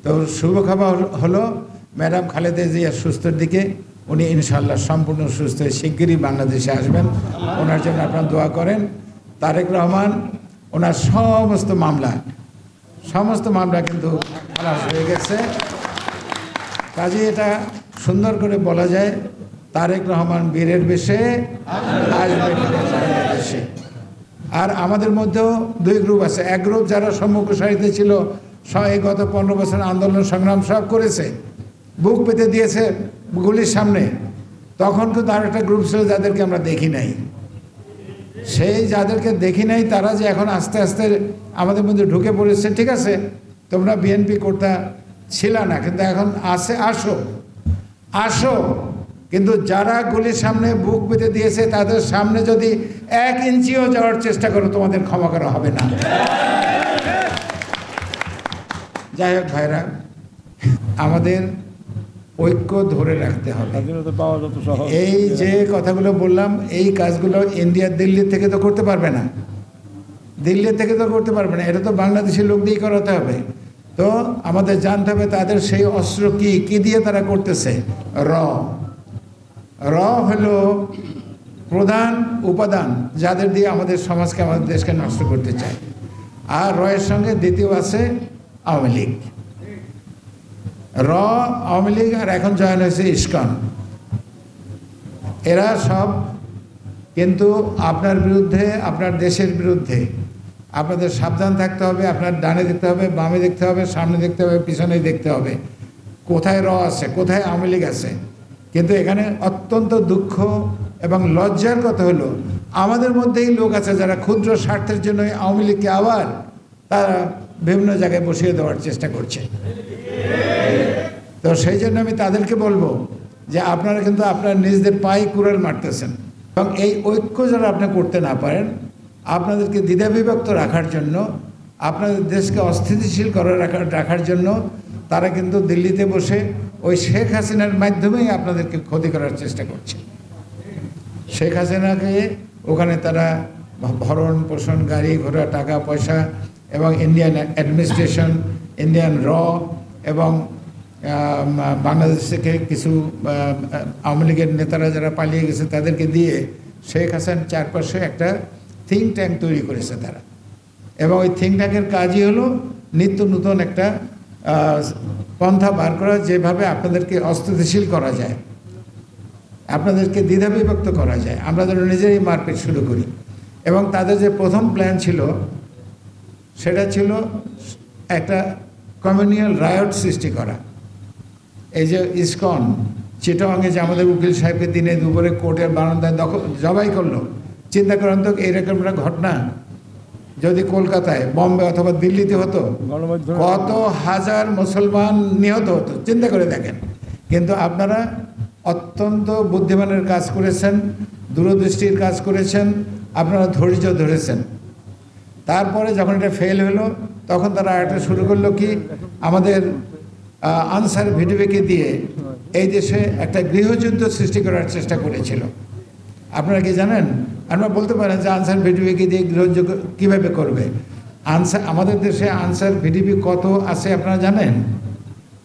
তো শুভ খবর হলো ম্যাডাম খালেদা জিয়া সুস্থর দিকে, উনি ইনশাআল্লাহ সম্পূর্ণ সুস্থ হয়ে শিগগিরই বাংলাদেশে আসবেন। ওনার জন্য আপনারা দোয়া করেন। তারেক রহমান ওনার সমস্ত মামলা কিন্তু খালাস হয়ে গেছে। কাজে এটা সুন্দর করে বলা যায়, তারেক রহমান বীরের বেশে আসবেন বাংলাদেশে। আর আমাদের মধ্যেও দুই গ্রুপ আছে। এক গ্রুপ যারা সম্মুখ সারিতে ছিল, এই গত 15 বছর আন্দোলন সংগ্রাম সব করেছে, বুক পেতে দিয়েছে গুলির সামনে। তখন কিন্তু আর একটা গ্রুপ ছিল যাদেরকে আমরা দেখি নাই। সেই যাদেরকে দেখি নাই তারা যে এখন আস্তে আস্তে আমাদের মধ্যে ঢুকে পড়েছে। ঠিক আছে, তোমরা বিএনপি করতে ছিল না, কিন্তু এখন আসো। কিন্তু যারা গুলির সামনে বুক পেতে দিয়েছে তাদের সামনে যদি 1 ইঞ্চিও যাওয়ার চেষ্টা করো, তোমাদের ক্ষমা করা হবে না। যাই হোক ভাইরা, আমাদের ঐক্য ধরে রাখতে হবে। এই যে কথাগুলো বললাম, এই কাজগুলো দিল্লি থেকে তো করতে পারবে না, এটা তো বাংলাদেশের লোক দিয়েই করাতে হবে। তো আমাদের জানতে হবে তাদের সেই অস্ত্র কি দিয়ে তারা করতেছে। র হলো প্রধান উপাদান যাদের দিয়ে আমাদের সমাজকে, আমাদের দেশকে নষ্ট করতে চায়। আর এর সঙ্গে দ্বিতীয় আছে আওয়ামী লীগ। আওয়ামী লীগ আর এখন জয়েন হয়েছে ইসকন। এরা সব কিন্তু আপনার বিরুদ্ধে, আপনার দেশের বিরুদ্ধে। আপনাদের সাবধান থাকতে হবে। আপনার ডানে দেখতে হবে, বামে দেখতে হবে, সামনে দেখতে হবে, পিছনে দেখতে হবে কোথায় আছে, কোথায় আওয়ামী লীগ আছে। কিন্তু এখানে অত্যন্ত দুঃখ এবং লজ্জার কথা হলো, আমাদের মধ্যেই লোক আছে যারা ক্ষুদ্র স্বার্থের জন্য আওয়ামী লীগকে আবার তারা বিভিন্ন জায়গায় বসিয়ে দেওয়ার চেষ্টা করছে। তো সেই জন্য আমি তাদেরকে বলবো যে আপনারা কিন্তু আপনার নিজেদের পায়ে কুড়াল মারতেছেন। এবং এই ঐক্য যারা আপনি করতে না পারেন, আপনাদেরকে দ্বিধাবিভক্ত রাখার জন্য, আপনাদের দেশকে অস্থিতিশীল করে রাখার জন্য তারা কিন্তু দিল্লিতে বসে ওই শেখ হাসিনার মাধ্যমেই আপনাদেরকে ক্ষতি করার চেষ্টা করছে। শেখ হাসিনাকে ওখানে তারা ভরণ পোষণ, গাড়ি ঘোড়া, টাকা পয়সা এবং ইন্ডিয়ান অ্যাডমিনিস্ট্রেশন, ইন্ডিয়ান এবং বাংলাদেশ থেকে কিছু আওয়ামী লীগের নেতারা যারা পালিয়ে গেছে তাদেরকে দিয়ে শেখ হাসিনার চারপাশে একটা থিঙ্ক ট্যাঙ্ক তৈরি করেছে তারা। এবং ওই থিঙ্ক ট্যাঙ্কের কাজই হলো নিত্য নতুন একটা পন্থা বার করা, যেভাবে আপনাদেরকে অস্থিতিশীল করা যায়, আপনাদেরকে দ্বিধাবিভক্ত করা যায়, আমরা যেন নিজেরই মারপিট শুরু করি। এবং তাদের যে প্রথম প্ল্যান ছিল সেটা ছিল একটা কমিউনাল রায়ট সৃষ্টি করা। এই যে ইসকন চিটাগাংয়ে যে আমাদের উকিল সাহেবকে দিনে দুপুরে কোর্টের বারান্দায় জবাই করলো, চিন্তা করেন তো এইরকম একটা ঘটনা যদি কলকাতায়, বম্বে অথবা দিল্লিতে হতো, কত হাজার মুসলমান নিহত হতো, চিন্তা করে দেখেন। কিন্তু আপনারা অত্যন্ত বুদ্ধিমানের কাজ করেছেন, দূরদৃষ্টির কাজ করেছেন, আপনারা ধৈর্য ধরেছেন। তারপরে যখন এটা ফেল হলো তখন তারা একটা শুরু করলো কি, আমাদের আনসার ভিডিওকে দিয়ে এই দেশে একটা গৃহযুদ্ধ সৃষ্টি করার চেষ্টা করেছিল। আপনারা কি জানেন? আপনারা বলতে পারেন যে আনসার ভিডিওকে দিয়ে গৃহযুদ্ধ কীভাবে করবে? আমাদের দেশে আনসার ভিডিপি কত আছে আপনারা জানেন?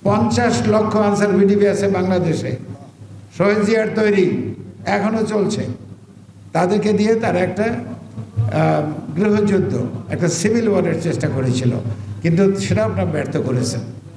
50 লক্ষ আনসার ভিডিপি আছে বাংলাদেশে, শহীদ জিয়ার তৈরি, এখনও চলছে। তাদেরকে দিয়ে তারা একটা গৃহযুদ্ধ, একটা সিভিল ওয়ারের চেষ্টা করেছিল, কিন্তু সেটা আপনারা ব্যর্থ করেছেন।